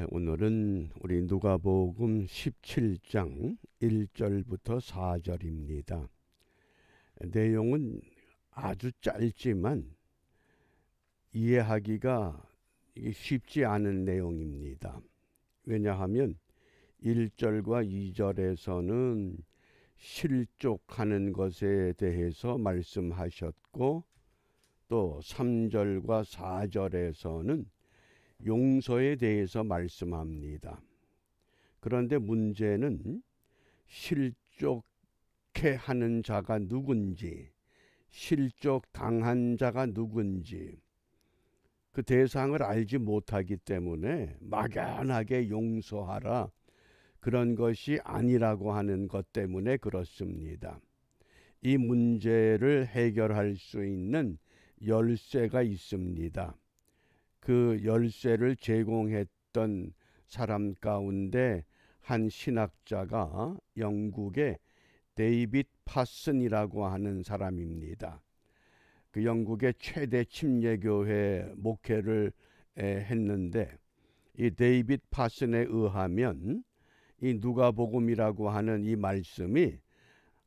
오늘은 우리 누가복음 17장 1절부터 4절입니다. 내용은 아주 짧지만 이해하기가 쉽지 않은 내용입니다. 왜냐하면 1절과 2절에서는 실족하는 것에 대해서 말씀하셨고, 또 3절과 4절에서는 용서에 대해서 말씀합니다. 그런데 문제는 실족해 하는 자가 누군지, 실족당한 자가 누군지 그 대상을 알지 못하기 때문에 막연하게 용서하라, 그런 것이 아니라고 하는 것 때문에 그렇습니다. 이 문제를 해결할 수 있는 열쇠가 있습니다. 그 열쇠를 제공했던 사람 가운데 한 신학자가 영국의 데이빗 파슨이라고 하는 사람입니다. 그 영국의 최대 침례교회 목회를 했는데, 이 데이빗 파슨에 의하면 이 누가복음이라고 하는 이 말씀이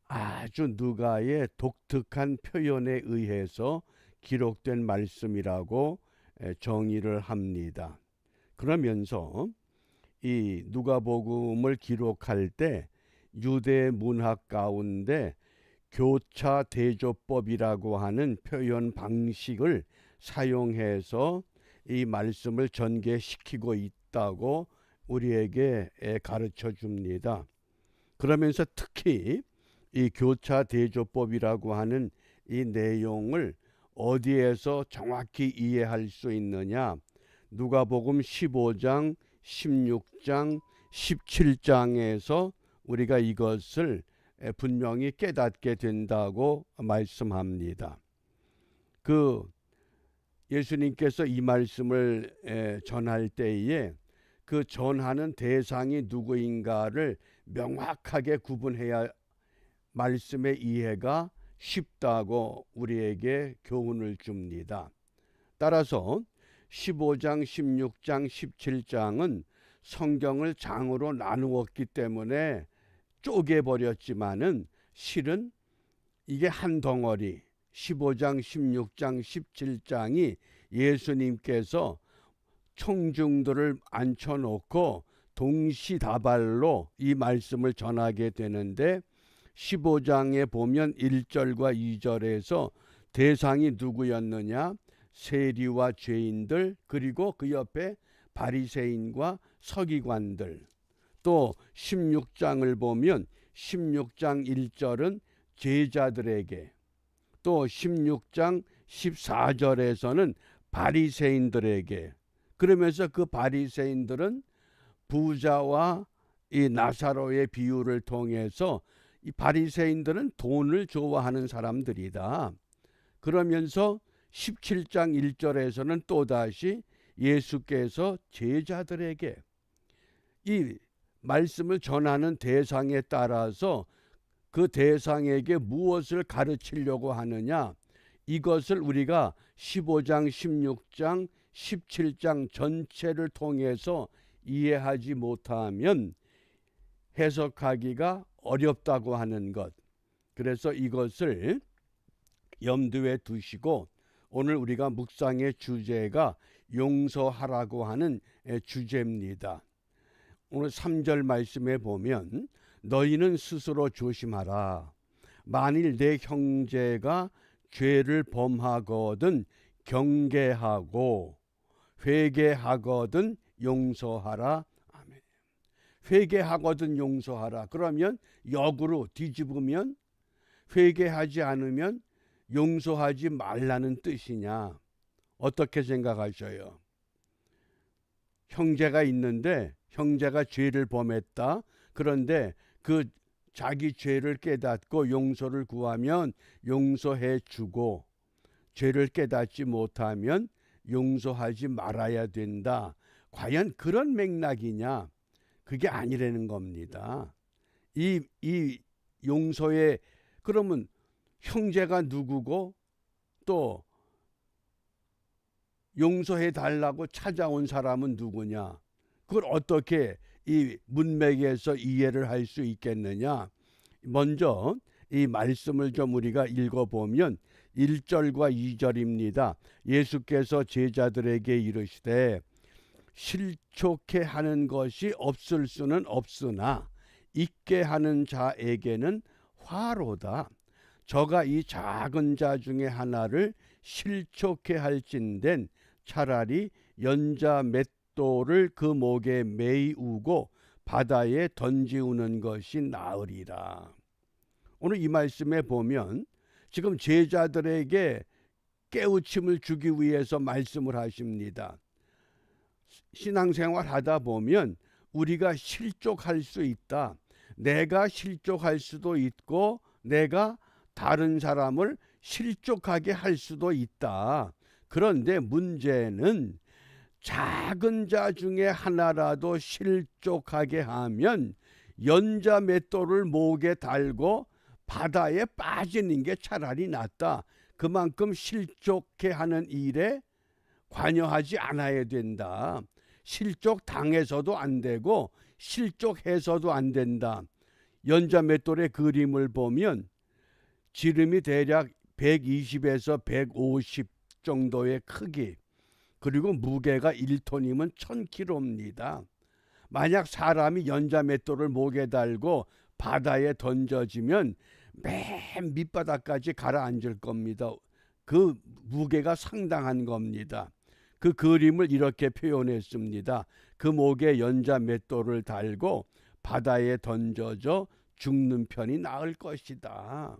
아주 누가의 독특한 표현에 의해서 기록된 말씀이라고 정의를 합니다. 그러면서 이 누가복음을 기록할 때 유대 문학 가운데 교차 대조법이라고 하는 표현 방식을 사용해서 이 말씀을 전개시키고 있다고 우리에게 가르쳐 줍니다. 그러면서 특히 이 교차 대조법이라고 하는 이 내용을 어디에서 정확히 이해할 수 있느냐? 누가복음 15장, 16장, 17장에서 우리가 이것을 분명히 깨닫게 된다고 말씀합니다. 그 예수님께서 이 말씀을 전할 때에 그 전하는 대상이 누구인가를 명확하게 구분해야 말씀의 이해가 쉽다고 우리에게 교훈을 줍니다. 따라서 15장, 16장, 17장은 성경을 장으로 나누었기 때문에 쪼개버렸지만은 실은 이게 한 덩어리, 15장, 16장, 17장이 예수님께서 청중들을 앉혀놓고 동시다발로 이 말씀을 전하게 되는데, 15장에 보면 1절과 2절에서 대상이 누구였느냐? 세리와 죄인들, 그리고 그 옆에 바리새인과 서기관들. 또 16장을 보면 16장 1절은 제자들에게, 또 16장 14절에서는 바리새인들에게. 그러면서 그 바리새인들은 부자와 이 나사로의 비유를 통해서 이 바리새인들은 돈을 좋아하는 사람들이다. 그러면서 17장 1절에서는 또다시 예수께서 제자들에게 이 말씀을 전하는 대상에 따라서 그 대상에게 무엇을 가르치려고 하느냐, 이것을 우리가 15장, 16장, 17장 전체를 통해서 이해하지 못하면 해석하기가 어렵다고 하는 것. 그래서 이것을 염두에 두시고 오늘 우리가 묵상의 주제가 용서하라고 하는 주제입니다. 오늘 3절 말씀에 보면 너희는 스스로 조심하라. 만일 내 형제가 죄를 범하거든 경계하고 회개하거든 용서하라. 아멘. 회개하거든 용서하라. 그러면 역으로 뒤집으면 회개하지 않으면 용서하지 말라는 뜻이냐? 어떻게 생각하셔요? 형제가 있는데 형제가 죄를 범했다. 그런데 그 자기 죄를 깨닫고 용서를 구하면 용서해 주고, 죄를 깨닫지 못하면 용서하지 말아야 된다. 과연 그런 맥락이냐? 그게 아니라는 겁니다. 이 용서에, 그러면 형제가 누구고 또 용서해 달라고 찾아온 사람은 누구냐? 그걸 어떻게 이 문맥에서 이해를 할 수 있겠느냐? 먼저 이 말씀을 좀 우리가 읽어보면 1절과 2절입니다. 예수께서 제자들에게 이르시되 실족해 하는 것이 없을 수는 없으나 있게 하는 자에게는 화로다. 저가 이 작은 자 중에 하나를 실족해 할진된 차라리 연자 맷돌을 그 목에 매이우고 바다에 던지우는 것이 나으리라. 오늘 이 말씀에 보면 지금 제자들에게 깨우침을 주기 위해서 말씀을 하십니다. 신앙생활 하다 보면 우리가 실족할 수 있다. 내가 실족할 수도 있고 내가 다른 사람을 실족하게 할 수도 있다. 그런데 문제는 작은 자 중에 하나라도 실족하게 하면 연자 맷돌을 목에 달고 바다에 빠지는 게 차라리 낫다. 그만큼 실족해 하는 일에 관여하지 않아야 된다. 실족 당해서도 안 되고 실족해서도 안 된다. 연자 맷돌의 그림을 보면 지름이 대략 120에서 150 정도의 크기, 그리고 무게가 1톤이면 1000kg입니다. 만약 사람이 연자 맷돌을 목에 달고 바다에 던져지면 맨 밑바닥까지 가라앉을 겁니다. 그 무게가 상당한 겁니다. 그 그림을 이렇게 표현했습니다. 그 목에 연자 맷돌을 달고 바다에 던져져 죽는 편이 나을 것이다.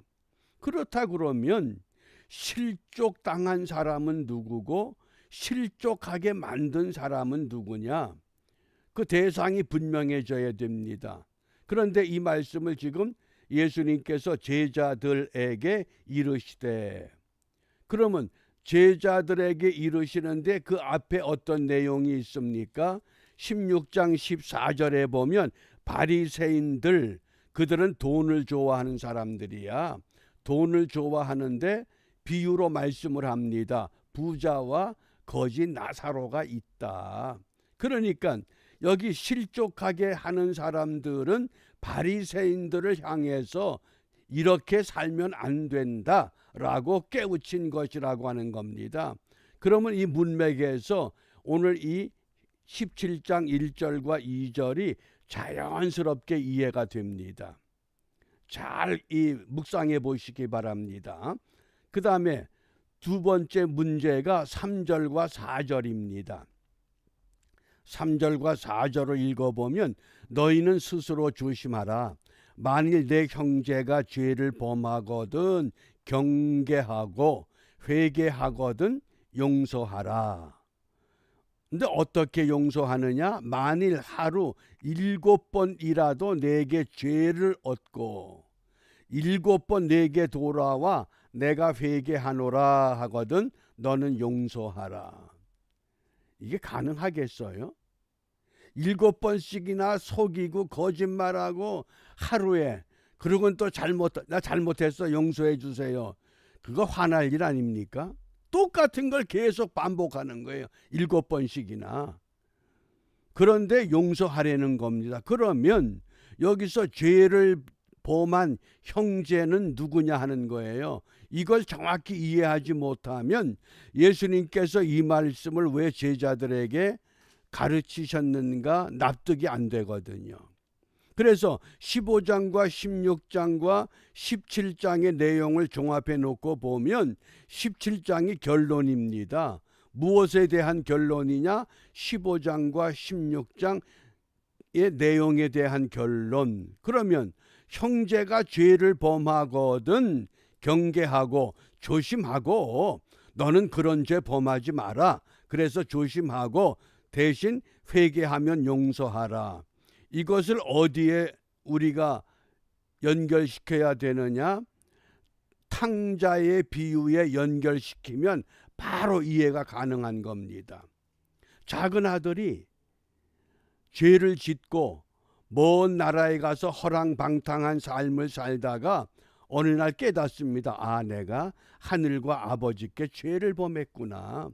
그렇다 그러면 실족당한 사람은 누구고 실족하게 만든 사람은 누구냐? 그 대상이 분명해져야 됩니다. 그런데 이 말씀을 지금 예수님께서 제자들에게 이르시되, 그러면 제자들에게 이르시는데 그 앞에 어떤 내용이 있습니까? 16장 14절에 보면 바리새인들, 그들은 돈을 좋아하는 사람들이야. 돈을 좋아하는데 비유로 말씀을 합니다. 부자와 거지 나사로가 있다. 그러니까 여기 실족하게 하는 사람들은 바리새인들을 향해서 이렇게 살면 안 된다라고 깨우친 것이라고 하는 겁니다. 그러면 이 문맥에서 오늘 이 17장 1절과 2절이 자연스럽게 이해가 됩니다. 잘 묵상해 보시기 바랍니다. 그 다음에 두 번째 문제가 3절과 4절입니다. 3절과 4절을 읽어보면 너희는 스스로 조심하라. 만일 내 형제가 죄를 범하거든 경계하고 회개하거든 용서하라. 근데 어떻게 용서하느냐? 만일 하루 7번이라도 내게 죄를 얻고 7번 내게 돌아와 내가 회개하노라 하거든 너는 용서하라. 이게 가능하겠어요? 7번씩이나 속이고 거짓말하고 하루에, 그러고는 또 나 잘못했어 용서해 주세요. 그거 화날 일 아닙니까? 똑같은 걸 계속 반복하는 거예요. 7번씩이나. 그런데 용서하려는 겁니다. 그러면 여기서 죄를 범한 형제는 누구냐 하는 거예요. 이걸 정확히 이해하지 못하면 예수님께서 이 말씀을 왜 제자들에게 가르치셨는가 납득이 안 되거든요. 그래서 15장과 16장과 17장의 내용을 종합해 놓고 보면 17장이 결론입니다. 무엇에 대한 결론이냐? 15장과 16장의 내용에 대한 결론. 그러면 형제가 죄를 범하거든 경계하고 조심하고, 너는 그런 죄 범하지 마라. 그래서 조심하고 대신 회개하면 용서하라. 이것을 어디에 우리가 연결시켜야 되느냐? 탕자의 비유에 연결시키면 바로 이해가 가능한 겁니다. 작은 아들이 죄를 짓고 먼 나라에 가서 허랑방탕한 삶을 살다가 어느 날 깨닫습니다. 아, 내가 하늘과 아버지께 죄를 범했구나.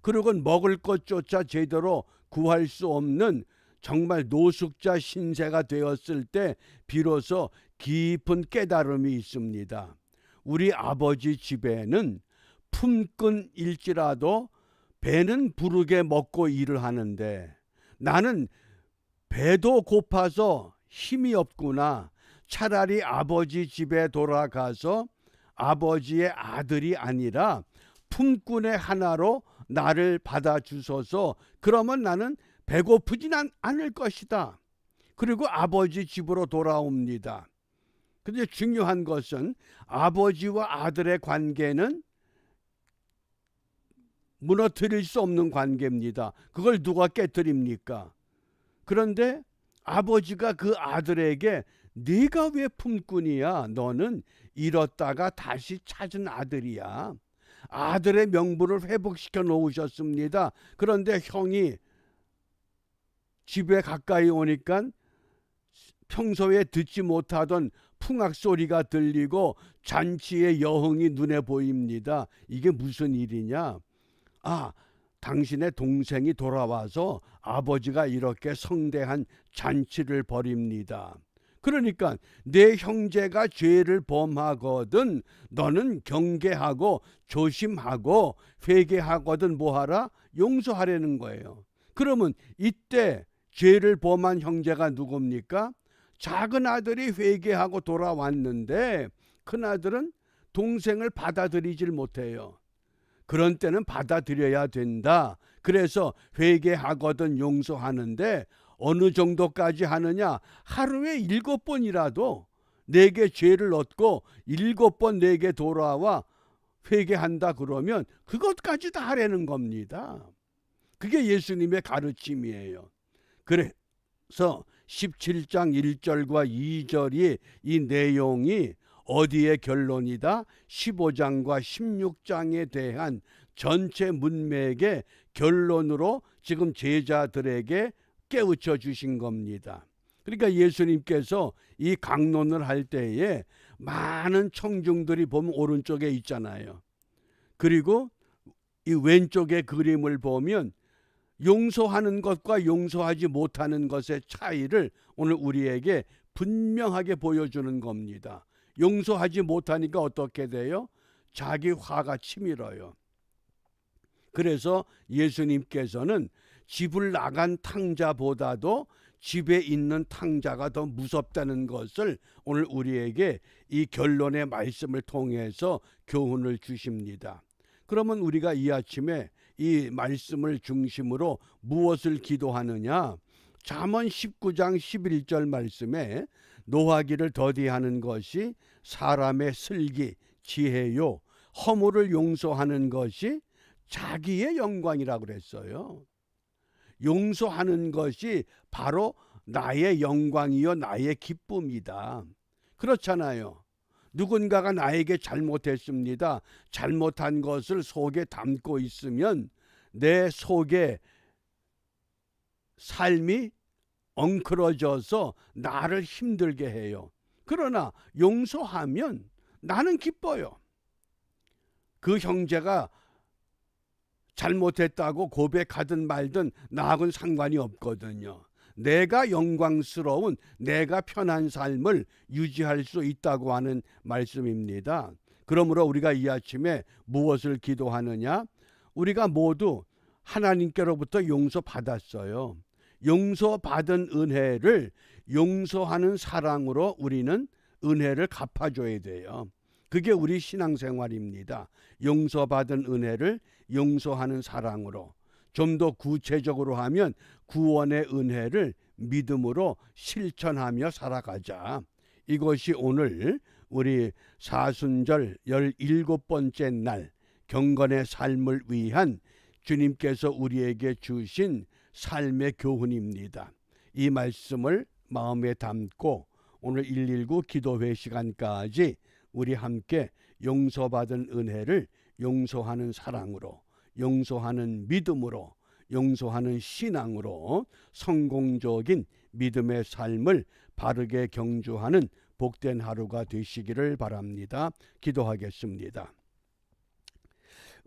그러곤 먹을 것조차 제대로 구할 수 없는 정말 노숙자 신세가 되었을 때 비로소 깊은 깨달음이 있습니다. 우리 아버지 집에는 품꾼일지라도 배는 부르게 먹고 일을 하는데 나는 배도 고파서 힘이 없구나. 차라리 아버지 집에 돌아가서 아버지의 아들이 아니라 품꾼의 하나로 나를 받아주소서. 그러면 나는 배고프진 않을 것이다. 그리고 아버지 집으로 돌아옵니다. 근데 중요한 것은 아버지와 아들의 관계는 무너뜨릴 수 없는 관계입니다. 그걸 누가 깨뜨립니까? 그런데 아버지가 그 아들에게 네가 왜 품꾼이야? 너는 잃었다가 다시 찾은 아들이야. 아들의 명분을 회복시켜 놓으셨습니다. 그런데 형이 집에 가까이 오니까 평소에 듣지 못하던 풍악 소리가 들리고 잔치의 여흥이 눈에 보입니다. 이게 무슨 일이냐? 아, 당신의 동생이 돌아와서 아버지가 이렇게 성대한 잔치를 벌입니다. 그러니까 내 형제가 죄를 범하거든 너는 경계하고 조심하고 회개하거든 뭐하라? 용서하라는 거예요. 그러면 이때 죄를 범한 형제가 누굽니까? 작은 아들이 회개하고 돌아왔는데 큰아들은 동생을 받아들이질 못해요. 그런 때는 받아들여야 된다. 그래서 회개하거든 용서하는데 어느 정도까지 하느냐? 하루에 7번이라도 내게 죄를 얻고 7번 내게 돌아와 회개한다 그러면 그것까지 다 하라는 겁니다. 그게 예수님의 가르침이에요. 그래서 17장 1절과 2절이 이 내용이 어디의 결론이다? 15장과 16장에 대한 전체 문맥의 결론으로 지금 제자들에게 깨우쳐 주신 겁니다. 그러니까 예수님께서 이 강론을 할 때에 많은 청중들이 보면 오른쪽에 있잖아요. 그리고 이 왼쪽의 그림을 보면 용서하는 것과 용서하지 못하는 것의 차이를 오늘 우리에게 분명하게 보여주는 겁니다. 용서하지 못하니까 어떻게 돼요? 자기 화가 치밀어요. 그래서 예수님께서는 집을 나간 탕자보다도 집에 있는 탕자가 더 무섭다는 것을 오늘 우리에게 이 결론의 말씀을 통해서 교훈을 주십니다. 그러면 우리가 이 아침에 이 말씀을 중심으로 무엇을 기도하느냐? 잠언 19장 11절 말씀에 노하기를 더디하는 것이 사람의 슬기, 지혜요. 허물을 용서하는 것이 자기의 영광이라고 그랬어요. 용서하는 것이 바로 나의 영광이요 나의 기쁨이다. 그렇잖아요. 누군가가 나에게 잘못했습니다. 잘못한 것을 속에 담고 있으면 내 속에 삶이 엉클어져서 나를 힘들게 해요. 그러나 용서하면 나는 기뻐요. 그 형제가 잘못했다고 고백하든 말든 나하고는 상관이 없거든요. 내가 영광스러운 내가 편한 삶을 유지할 수 있다고 하는 말씀입니다. 그러므로 우리가 이 아침에 무엇을 기도하느냐? 우리가 모두 하나님께로부터 용서받았어요. 용서받은 은혜를 용서하는 사랑으로 우리는 은혜를 갚아줘야 돼요. 그게 우리 신앙생활입니다. 용서받은 은혜를 용서하는 사랑으로, 좀 더 구체적으로 하면 구원의 은혜를 믿음으로 실천하며 살아가자. 이것이 오늘 우리 사순절 17번째 날 경건의 삶을 위한 주님께서 우리에게 주신 삶의 교훈입니다. 이 말씀을 마음에 담고 오늘 119 기도회 시간까지 우리 함께 용서받은 은혜를 용서하는 사랑으로, 용서하는 믿음으로, 용서하는 신앙으로 성공적인 믿음의 삶을 바르게 경주하는 복된 하루가 되시기를 바랍니다. 기도하겠습니다.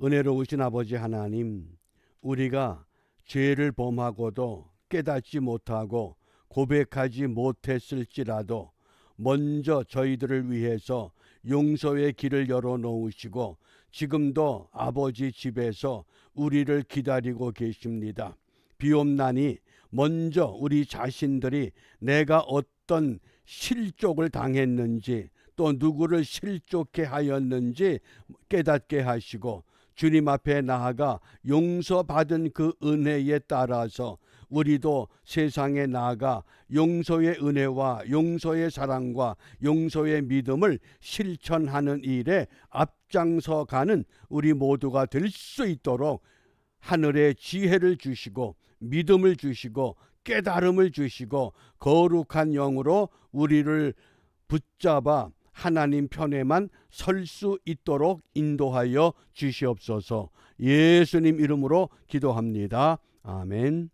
은혜로우신 아버지 하나님, 우리가 죄를 범하고도 깨닫지 못하고 고백하지 못했을지라도 먼저 저희들을 위해서 용서의 길을 열어놓으시고 지금도 아버지 집에서 우리를 기다리고 계십니다. 비옵나니 먼저 우리 자신들이 내가 어떤 실족을 당했는지 또 누구를 실족해 하였는지 깨닫게 하시고 주님 앞에 나아가 용서받은 그 은혜에 따라서 우리도 세상에 나아가 용서의 은혜와 용서의 사랑과 용서의 믿음을 실천하는 일에 앞장서 가는 우리 모두가 될 수 있도록 하늘의 지혜를 주시고 믿음을 주시고 깨달음을 주시고 거룩한 영으로 우리를 붙잡아 하나님 편에만 설 수 있도록 인도하여 주시옵소서. 예수님 이름으로 기도합니다. 아멘.